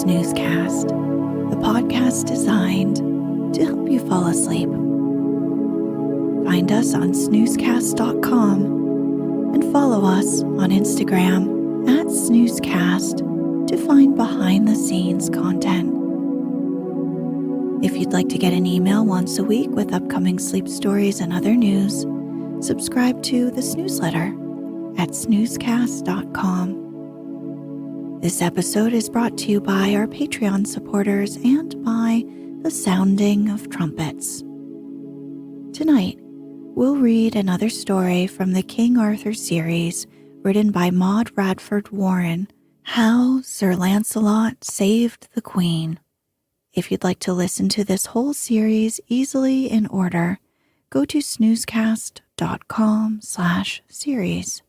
Snoozecast, the podcast designed to help you fall asleep. Find us on snoozecast.com and follow us on Instagram at Snoozecast to find behind-the-scenes content. If you'd like to get an email once a week with upcoming sleep stories and other news, subscribe to the Snoozeletter at snoozecast.com. This episode is brought to you by our Patreon supporters and by the sounding of trumpets. Tonight, we'll read another story from the King Arthur series written by Maude Radford Warren, How Sir Lancelot Saved the Queen. If you'd like to listen to this whole series easily in order, go to snoozecast.com/series.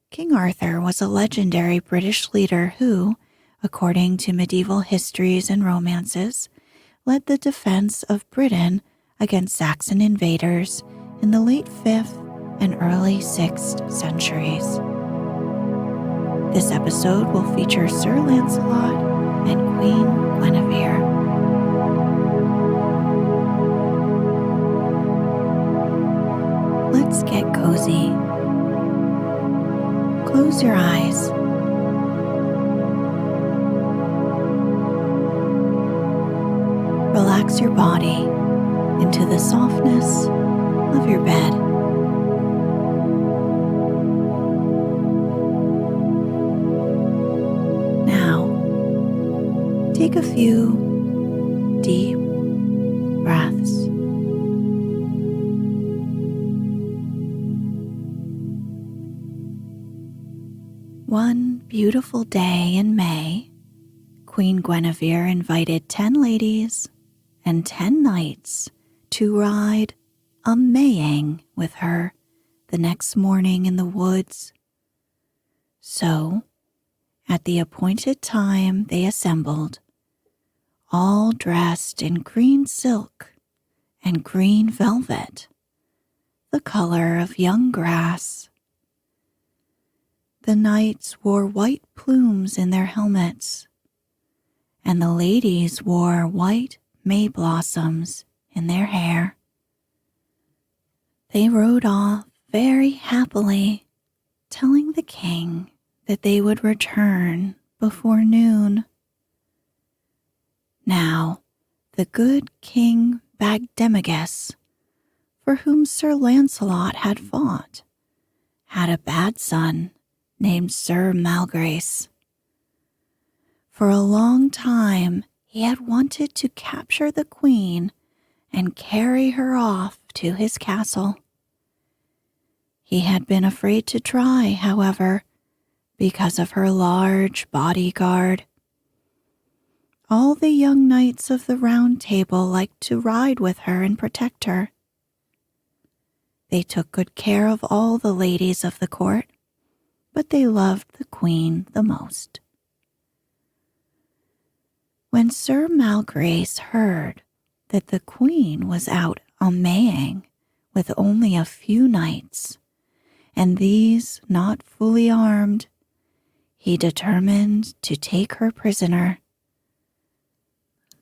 King Arthur was a legendary British leader who, according to medieval histories and romances, led the defense of Britain against Saxon invaders in the late 5th and early 6th centuries. This episode will feature Sir Lancelot and Queen Guinevere. Let's get cozy. Close your eyes. Relax your body into the softness of your bed. Now, take a few deep breaths. One beautiful day in May, Queen Guinevere invited 10 ladies and 10 knights to ride a Maying with her the next morning in the woods. So, at the appointed time they assembled, all dressed in green silk and green velvet, the color of young grass. The knights wore white plumes in their helmets, and the ladies wore white May blossoms in their hair. They rode off very happily, telling the king that they would return before noon. Now, the good King Bagdemagus, for whom Sir Lancelot had fought, had a bad son named Sir Malgrace. For a long time, he had wanted to capture the queen and carry her off to his castle. He had been afraid to try, however, because of her large bodyguard. All the young knights of the Round Table liked to ride with her and protect her. They took good care of all the ladies of the court, but they loved the queen the most. When Sir Malgrace heard that the queen was out a Maying with only a few knights, and these not fully armed, he determined to take her prisoner.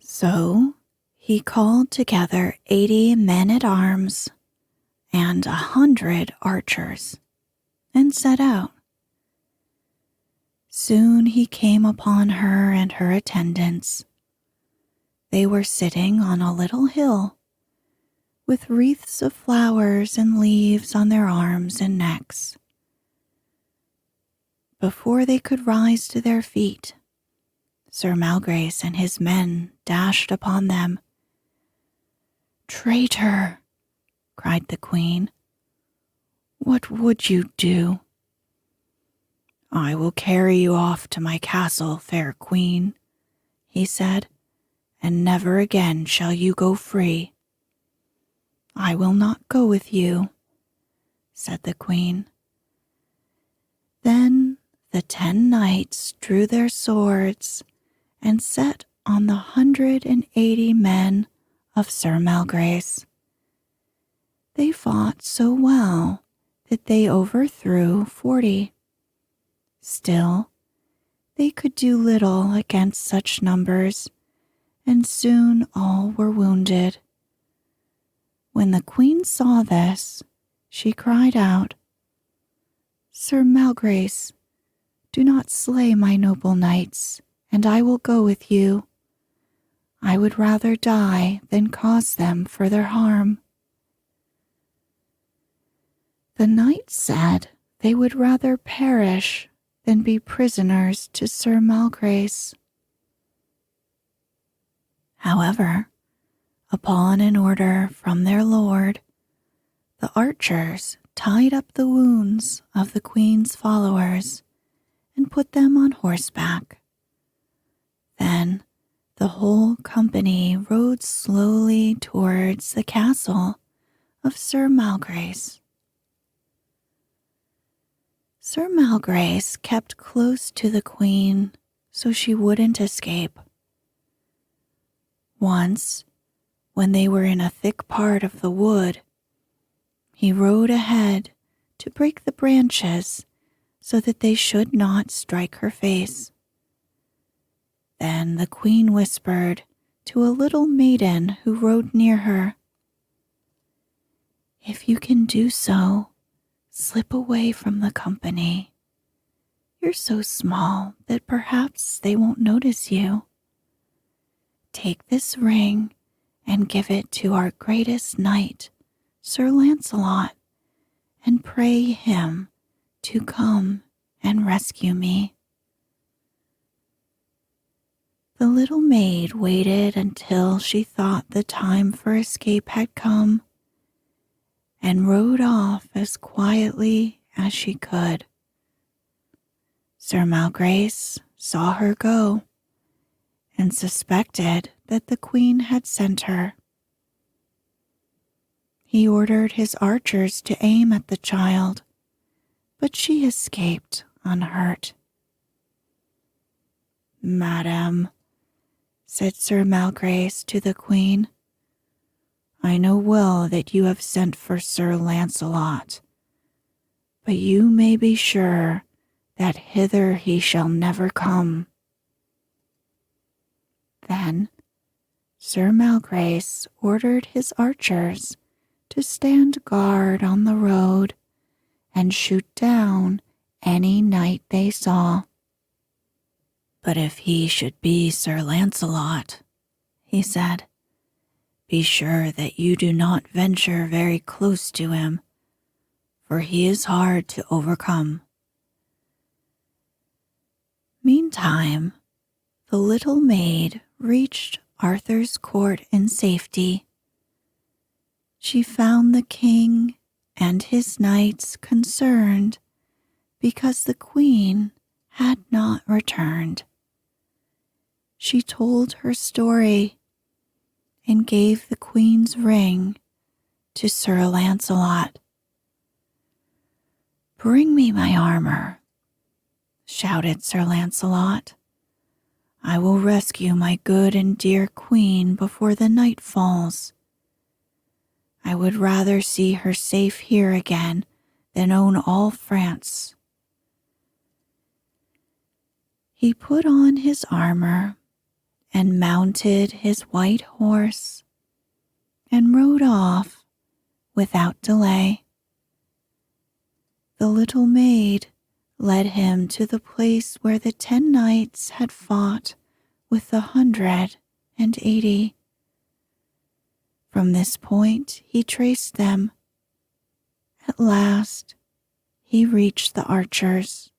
So he called together 80 men-at-arms and 100 archers and set out. Soon he came upon her and her attendants. They were sitting on a little hill, with wreaths of flowers and leaves on their arms and necks. Before they could rise to their feet, Sir Malgrace and his men dashed upon them. "Traitor!" cried the queen. "What would you do?" "I will carry you off to my castle, fair queen," he said, "and never again shall you go free." "I will not go with you," said the queen. Then the 10 knights drew their swords and set on the 180 men of Sir Malgrace. They fought so well that they overthrew 40. Still, They could do little against such numbers, and soon all were wounded. When the queen saw this, she cried out, "Sir Malgrace, do not slay my noble knights, and I will go with you. I would rather die than cause them further harm." The knights said they would rather perish than be prisoners to Sir Malgrace. However, upon an order from their lord, the archers tied up the wounds of the queen's followers and put them on horseback. Then the whole company rode slowly towards the castle of Sir Malgrace. Sir Malgrace kept close to the queen so she wouldn't escape. Once, when they were in a thick part of the wood, he rode ahead to break the branches so that they should not strike her face. Then the queen whispered to a little maiden who rode near her, "If you can do so, slip away from the company. You're so small that perhaps they won't notice you. Take this ring and give it to our greatest knight, Sir Lancelot, and pray him to come and rescue me." The little maid waited until she thought the time for escape had come, and rode off as quietly as she could. Sir Malgrace saw her go and suspected that the queen had sent her. He ordered his archers to aim at the child, but she escaped unhurt. "Madam," said Sir Malgrace to the queen, "I know well that you have sent for Sir Lancelot, but you may be sure that hither he shall never come." Then Sir Malgrace ordered his archers to stand guard on the road and shoot down any knight they saw. "But if he should be Sir Lancelot," he said, "be sure that you do not venture very close to him, for he is hard to overcome." Meantime, the little maid reached Arthur's court in safety. She found the king and his knights concerned because the queen had not returned. She told her story and gave the queen's ring to Sir Lancelot. "Bring me my armor," shouted Sir Lancelot. "I will rescue my good and dear queen before the night falls. I would rather see her safe here again than own all France." He put on his armor and mounted his white horse and rode off without delay. The little maid led him to the place where the 10 knights had fought with the 180. From this point he traced them. At last he reached the archers.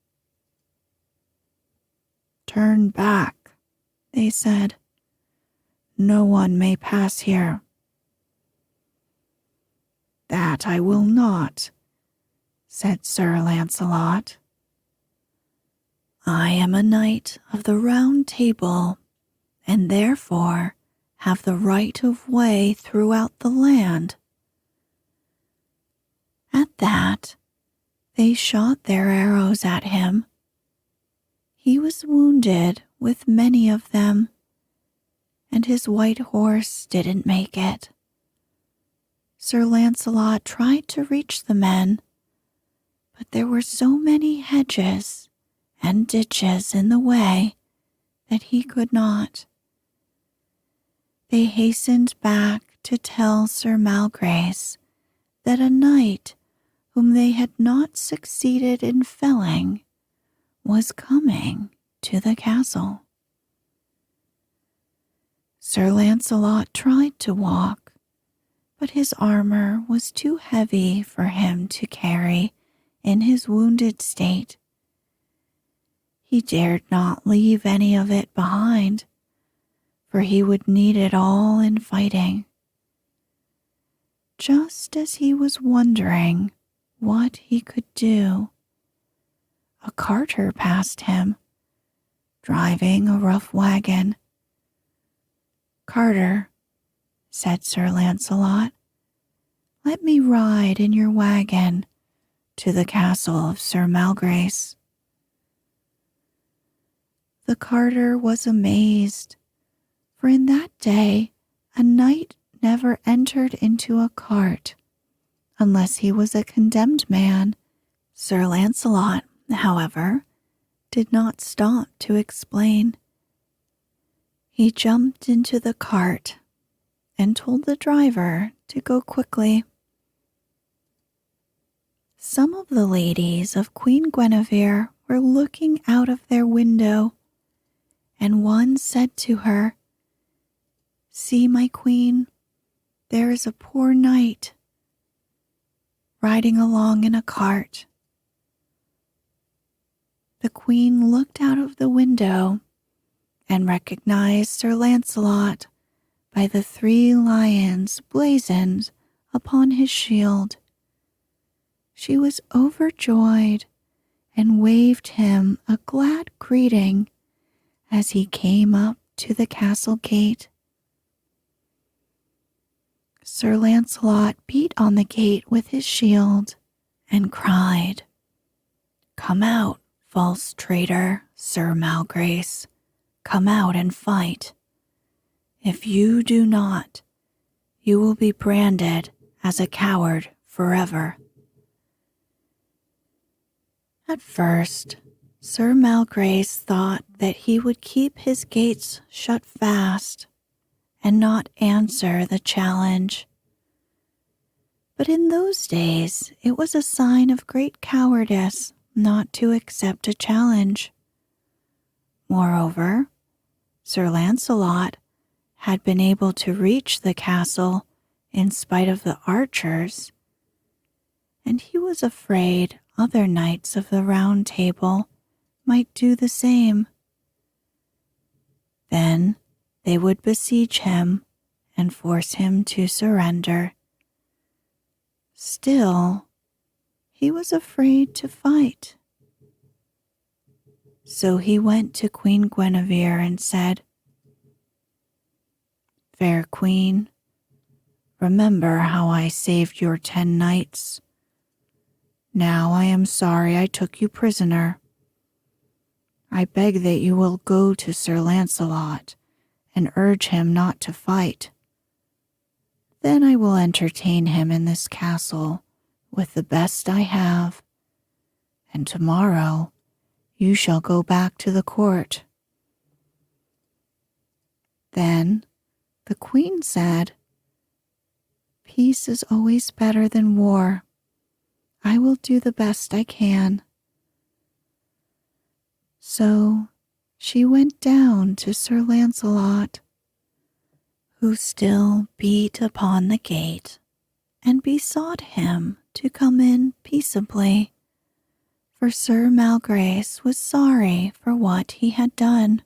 "Turn back," they said. "No one may pass here." "That I will not," said Sir Lancelot. "I am a knight of the Round Table, and therefore have the right of way throughout the land." At that, they shot their arrows at him. He was wounded with many of them, and his white horse didn't make it. Sir Lancelot tried to reach the men, but there were so many hedges and ditches in the way that he could not. They hastened back to tell Sir Malgrace that a knight whom they had not succeeded in felling was coming to the castle. Sir Lancelot tried to walk, but his armor was too heavy for him to carry in his wounded state. He dared not leave any of it behind, for he would need it all in fighting. Just as he was wondering what he could do, a carter passed him, driving a rough wagon. "Carter," said Sir Lancelot, "let me ride in your wagon to the castle of Sir Malgrace." The carter was amazed, for in that day a knight never entered into a cart unless he was a condemned man. Sir Lancelot, however, did not stop to explain. He jumped into the cart and told the driver to go quickly. Some of the ladies of Queen Guinevere were looking out of their window, and one said to her, "See, my queen, there is a poor knight riding along in a cart." The queen looked out of the window and recognized Sir Lancelot by the 3 lions blazoned upon his shield. She was overjoyed and waved him a glad greeting as he came up to the castle gate. Sir Lancelot beat on the gate with his shield and cried, "Come out, false traitor, Sir Malgrace. Come out and fight. If you do not, you will be branded as a coward forever." At first, Sir Malgrace thought that he would keep his gates shut fast and not answer the challenge. But in those days, it was a sign of great cowardice not to accept a challenge. Moreover, Sir Lancelot had been able to reach the castle in spite of the archers, and he was afraid other knights of the Round Table might do the same. Then they would besiege him and force him to surrender. Still, he was afraid to fight. So he went to Queen Guinevere and said, "Fair queen, remember how I saved your 10 knights. Now I am sorry I took you prisoner. I beg that you will go to Sir Lancelot and urge him not to fight. Then I will entertain him in this castle with the best I have, and tomorrow you shall go back to the court." Then the queen said, "Peace is always better than war. I will do the best I can." So she went down to Sir Lancelot, who still beat upon the gate, and besought him to come in peaceably, for Sir Malgrace was sorry for what he had done.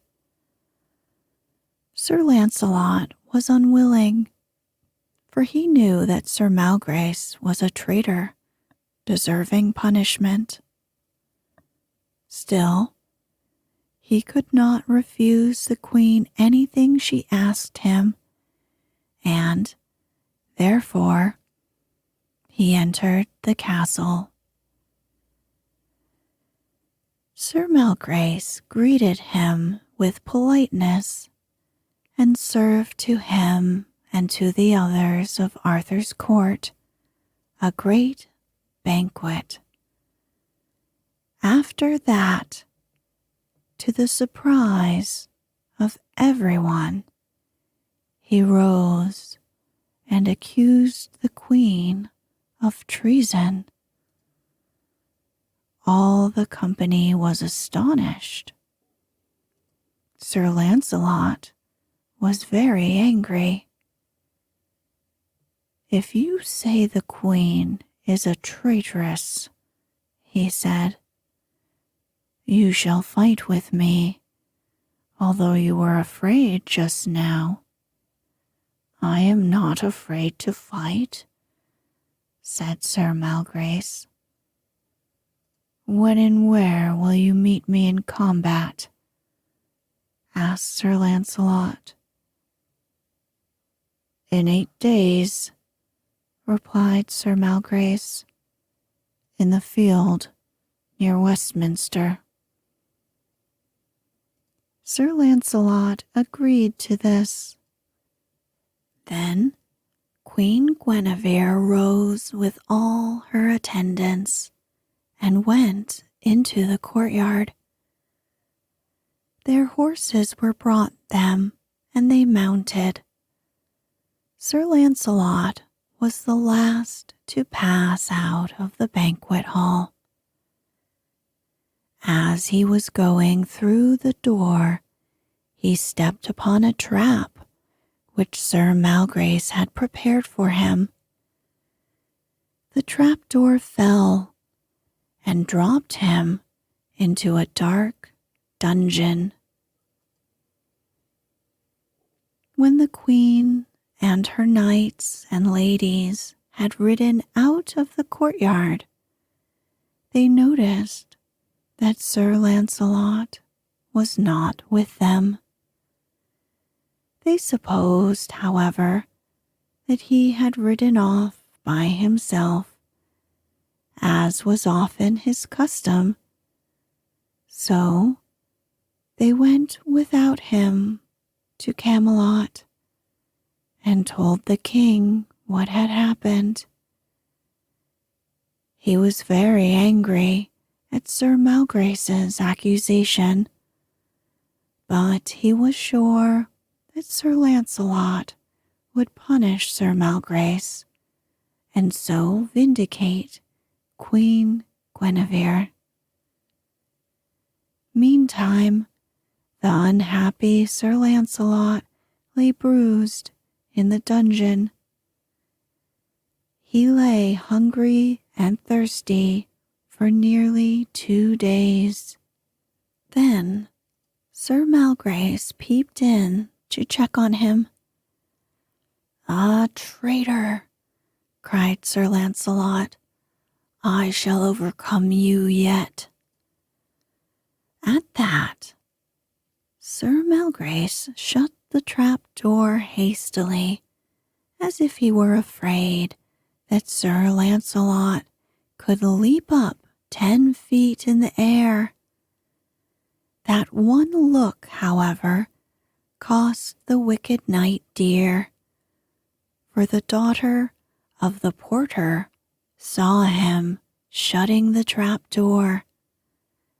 Sir Lancelot was unwilling, for he knew that Sir Malgrace was a traitor, deserving punishment. Still, he could not refuse the queen anything she asked him, and, therefore, he entered the castle. Sir Malgrace greeted him with politeness and served to him and to the others of Arthur's court a great banquet. After that, to the surprise of everyone, he rose and accused the queen of treason. All the company was astonished. Sir Lancelot was very angry. "If you say the queen is a traitress," he said, "you shall fight with me, although you were afraid just now." "I am not afraid to fight," said Sir Malgrace. "When and where will you meet me in combat?" asked Sir Lancelot. "In 8 days," replied Sir Malgrace, "in the field near Westminster." Sir Lancelot agreed to this. Then Queen Guinevere rose with all her attendants and went into the courtyard. Their horses were brought them, and they mounted. Sir Lancelot was the last to pass out of the banquet hall. As he was going through the door, he stepped upon a trap which Sir Malgrace had prepared for him. The trapdoor fell and dropped him into a dark dungeon. When the queen and her knights and ladies had ridden out of the courtyard, they noticed that Sir Lancelot was not with them. They supposed, however, that he had ridden off by himself, as was often his custom. So they went without him to Camelot and told the king what had happened. He was very angry at Sir Malgrace's accusation, but he was sure that Sir Lancelot would punish Sir Malgrace and so vindicate Queen Guinevere. Meantime, the unhappy Sir Lancelot lay bruised in the dungeon. He lay hungry and thirsty for nearly 2 days. Then Sir Malgrace peeped in to check on him. "Ah, traitor!" cried Sir Lancelot. "I shall overcome you yet." At that, Sir Malgrace shut the trap door hastily, as if he were afraid that Sir Lancelot could leap up 10 feet in the air. That one look, however, cost the wicked knight dear, for the daughter of the porter saw him shutting the trap door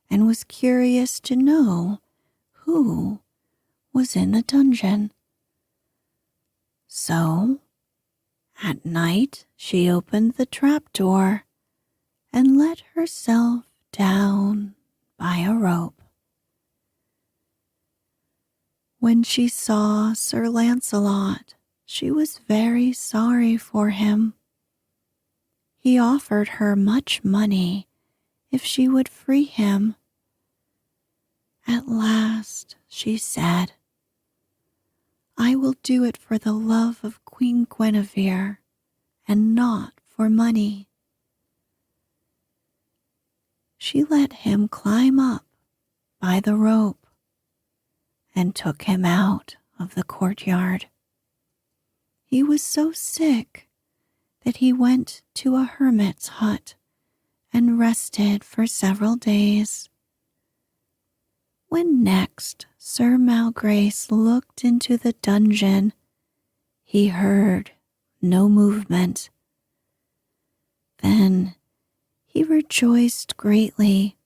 and was curious to know who was in the dungeon. So, at night she opened the trap door and let herself down by a rope. When she saw Sir Lancelot, she was very sorry for him. He offered her much money if she would free him. At last she said, "I will do it for the love of Queen Guinevere and not for money." She let him climb up by the rope and took him out of the courtyard. He was so sick that he went to a hermit's hut and rested for several days. When next Sir Malgrace looked into the dungeon, he heard no movement. Then he rejoiced greatly,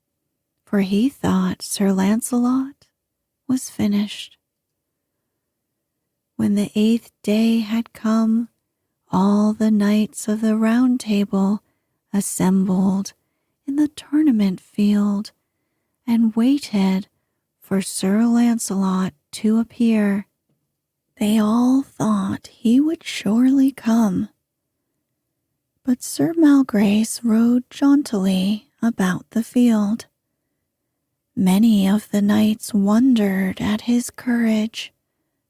for he thought Sir Lancelot was finished. When the 8th day had come, all the knights of the Round Table assembled in the tournament field and waited for Sir Lancelot to appear. They all thought he would surely come, but Sir Malgrace rode jauntily about the field. Many of the knights wondered at his courage,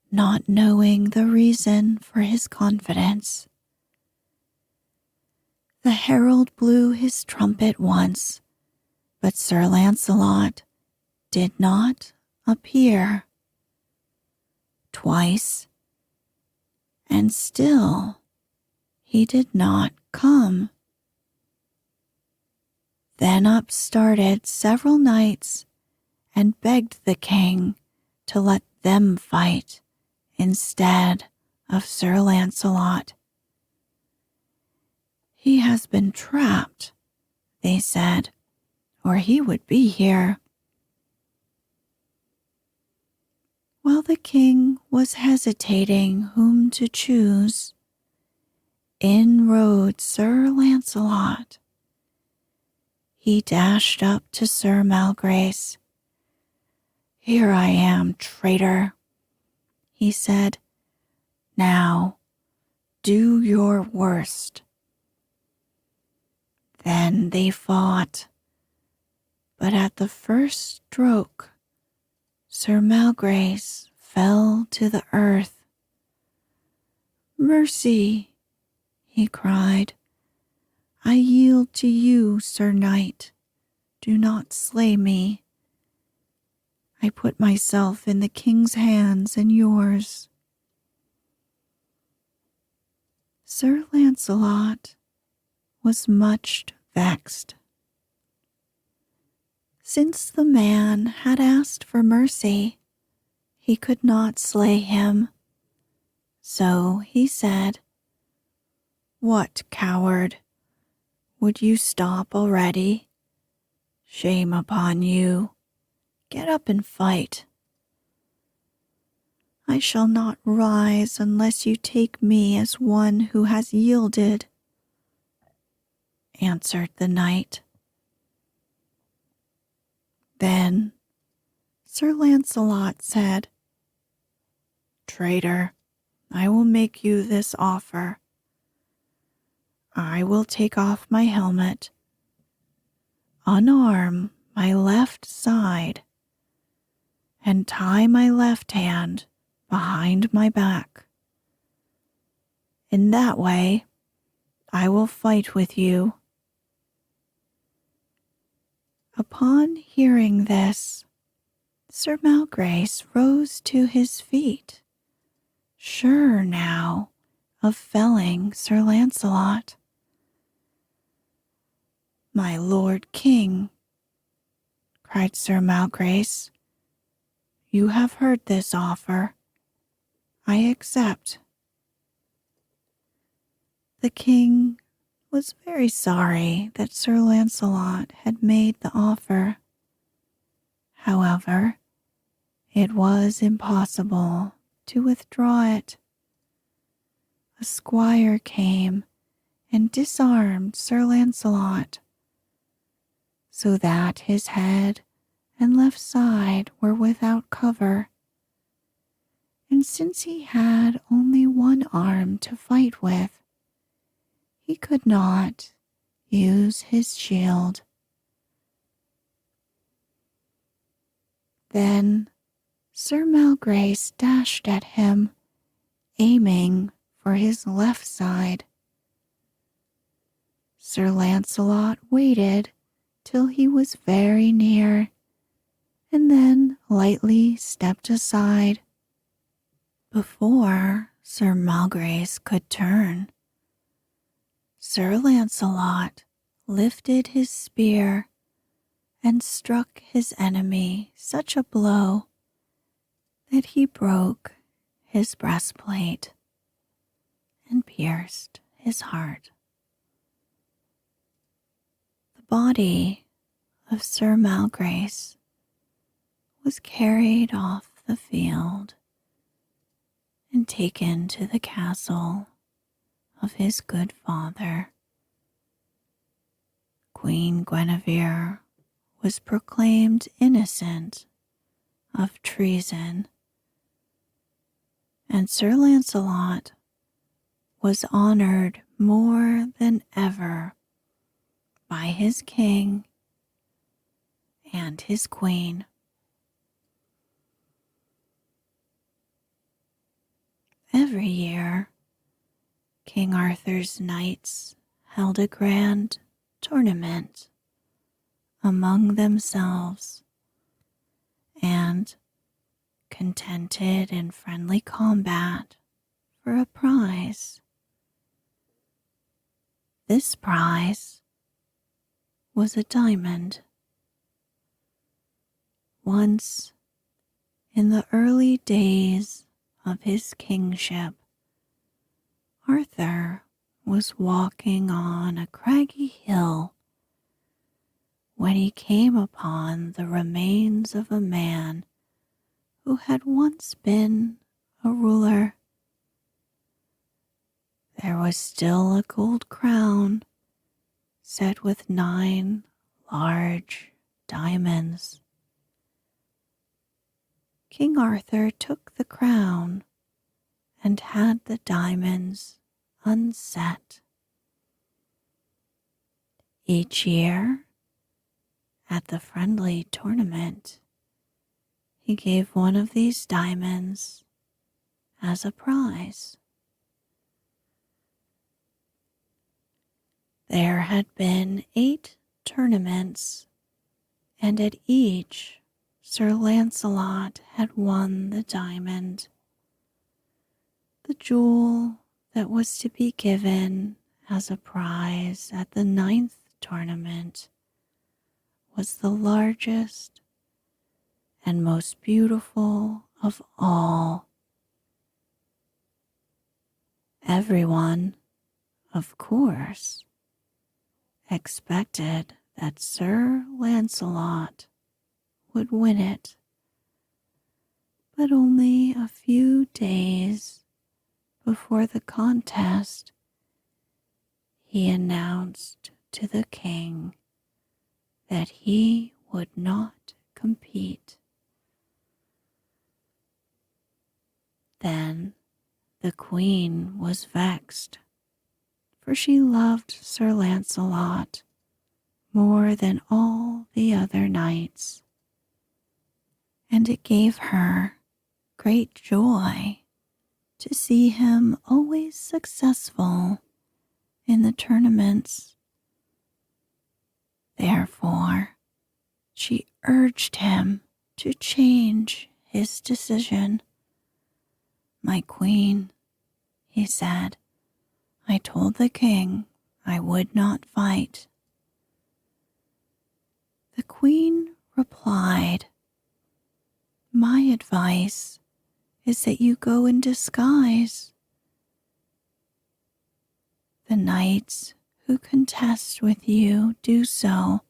not knowing the reason for his confidence. The herald blew his trumpet once, but Sir Lancelot did not appear. Twice, and still he did not come. Then up started several knights and begged the king to let them fight instead of Sir Lancelot. He has been trapped, they said, or he would be here. While the king was hesitating whom to choose, in rode Sir Lancelot. He dashed up to Sir Malgrace. "Here I am, traitor," he said. "Now, do your worst." Then they fought, but at the first stroke, Sir Malgrace fell to the earth. "Mercy," he cried. "I yield to you, Sir Knight. Do not slay me. I put myself in the king's hands and yours." Sir Lancelot was much vexed. Since the man had asked for mercy, he could not slay him. So he said, "What, coward? Would you stop already? Shame upon you. Get up and fight." "I shall not rise unless you take me as one who has yielded," answered the knight. Then Sir Lancelot said, "Traitor, I will make you this offer. I will take off my helmet, unarm my left side, and tie my left hand behind my back. In that way, I will fight with you." Upon hearing this, Sir Malgrace rose to his feet, sure now of felling Sir Lancelot. "My lord king," cried Sir Malgrace, "you have heard this offer. I accept." The king was very sorry that Sir Lancelot had made the offer. However, it was impossible to withdraw it. A squire came and disarmed Sir Lancelot, so that his head and left side were without cover. And since he had only one arm to fight with, he could not use his shield. Then Sir Malgrace dashed at him, aiming for his left side. Sir Lancelot waited till he was very near, and then lightly stepped aside. Before Sir Malgrace could turn, Sir Lancelot lifted his spear and struck his enemy such a blow that he broke his breastplate and pierced his heart. The body of Sir Malgrace was carried off the field and taken to the castle of his good father. Queen Guinevere was proclaimed innocent of treason, and Sir Lancelot was honored more than ever by his king and his queen. Every year, King Arthur's knights held a grand tournament among themselves, and, contented in friendly combat for a prize, this prize was a diamond. Once, in the early days of his kingship, Arthur was walking on a craggy hill when he came upon the remains of a man who had once been a ruler. There was still a gold crown set with 9 large diamonds. King Arthur took the crown and had the diamonds unset. Each year, at the friendly tournament, he gave one of these diamonds as a prize. There had been 8 tournaments, and at each Sir Lancelot had won the diamond. The jewel that was to be given as a prize at the 9th tournament was the largest and most beautiful of all. Everyone, of course, expected that Sir Lancelot would win it, but only a few days before the contest, he announced to the king that he would not compete. Then the queen was vexed, for she loved Sir Lancelot more than all the other knights, and it gave her great joy to see him always successful in the tournaments. Therefore, she urged him to change his decision. "My queen," he said, "I told the king I would not fight." The queen replied, "My advice is that you go in disguise. The knights who contest with you do so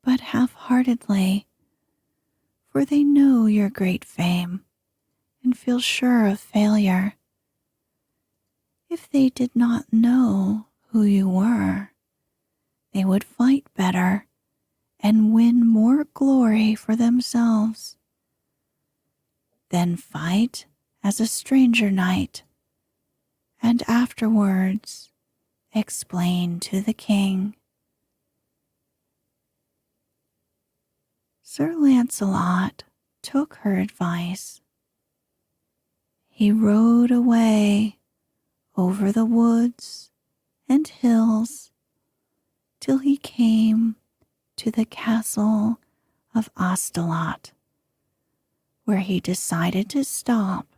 but half-heartedly, for they know your great fame and feel sure of failure. If they did not know who you were, they would fight better and win more glory for themselves. Then fight as a stranger knight, and afterwards explain to the king." Sir Lancelot took her advice. He rode away over the woods and hills till he came to the castle of Astolat, where he decided to stop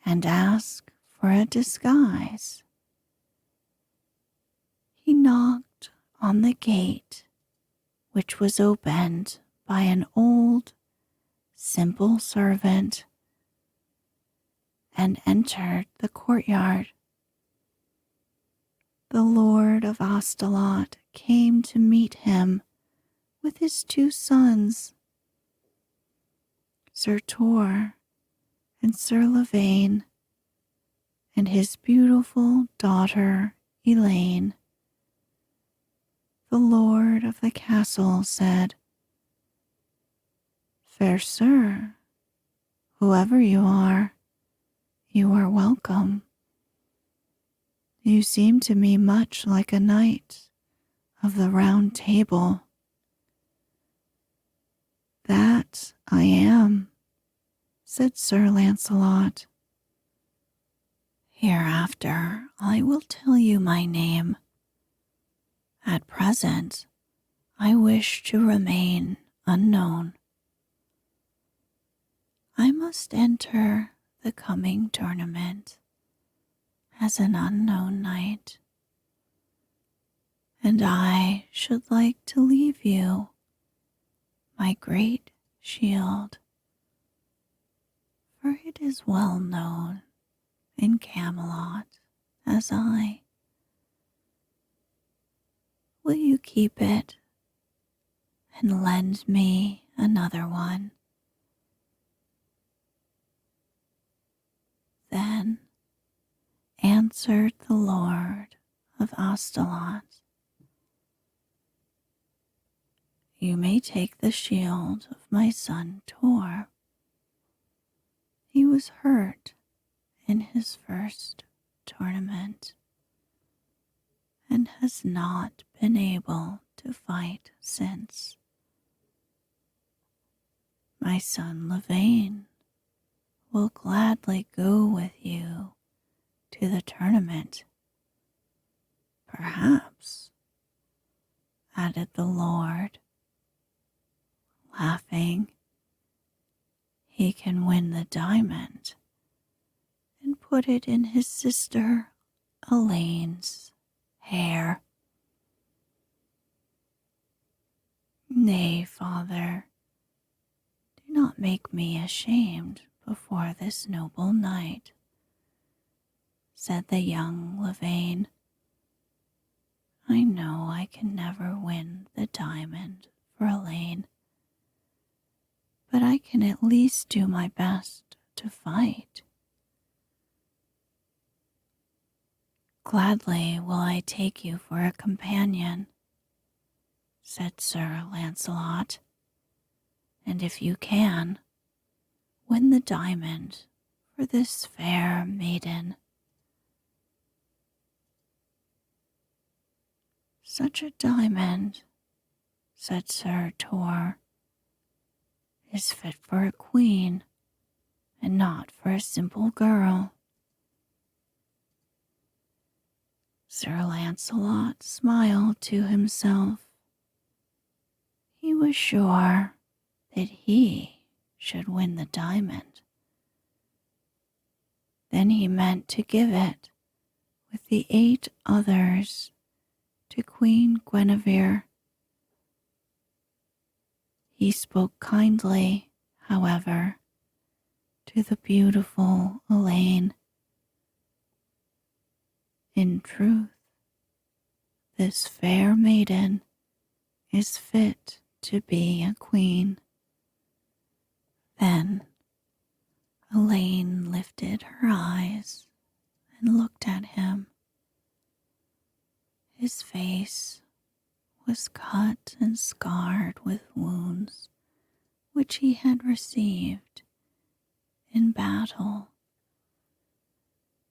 and ask for a disguise. He knocked on the gate, which was opened by an old, simple servant, and entered the courtyard. The Lord of Astolat came to meet him with his two sons, Sir Tor and Sir Lavaine, and his beautiful daughter Elaine. The lord of the castle said, "Fair sir, whoever you are welcome. You seem to me much like a knight of the Round Table." "That I am," said Sir Lancelot. "Hereafter I will tell you my name. At present I wish to remain unknown. I must enter the coming tournament as an unknown knight, and I should like to leave you my great shield, for it is well known in Camelot as I. Will you keep it and lend me another one?" Then answered the Lord of Astolat, "You may take the shield of my son Tor. He was hurt in his first tournament and has not been able to fight since. My son Lavaine will gladly go with you to the tournament. Perhaps," added the Lord, laughing, "he can win the diamond and put it in his sister Elaine's hair." "Nay, father, do not make me ashamed before this noble knight," said the young Lavaine. "I know I can never win the diamond for Elaine, but I can at least do my best to fight. Gladly will I take you for a companion," said Sir Lancelot, "and if you can, win the diamond for this fair maiden." "Such a diamond," said Sir Tor, "is fit for a queen and not for a simple girl." Sir Lancelot smiled to himself. He was sure that he should win the diamond. Then he meant to give it with the 8 others to Queen Guinevere. He spoke kindly, however, to the beautiful Elaine. "In truth, this fair maiden is fit to be a queen." Then Elaine lifted her eyes and looked at him. His face was cut and scarred with wounds which he had received in battle.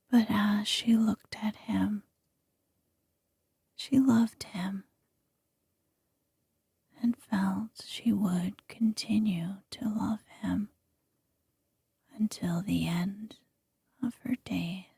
But as she looked at him, she loved him and felt she would continue to love him until the end of her days.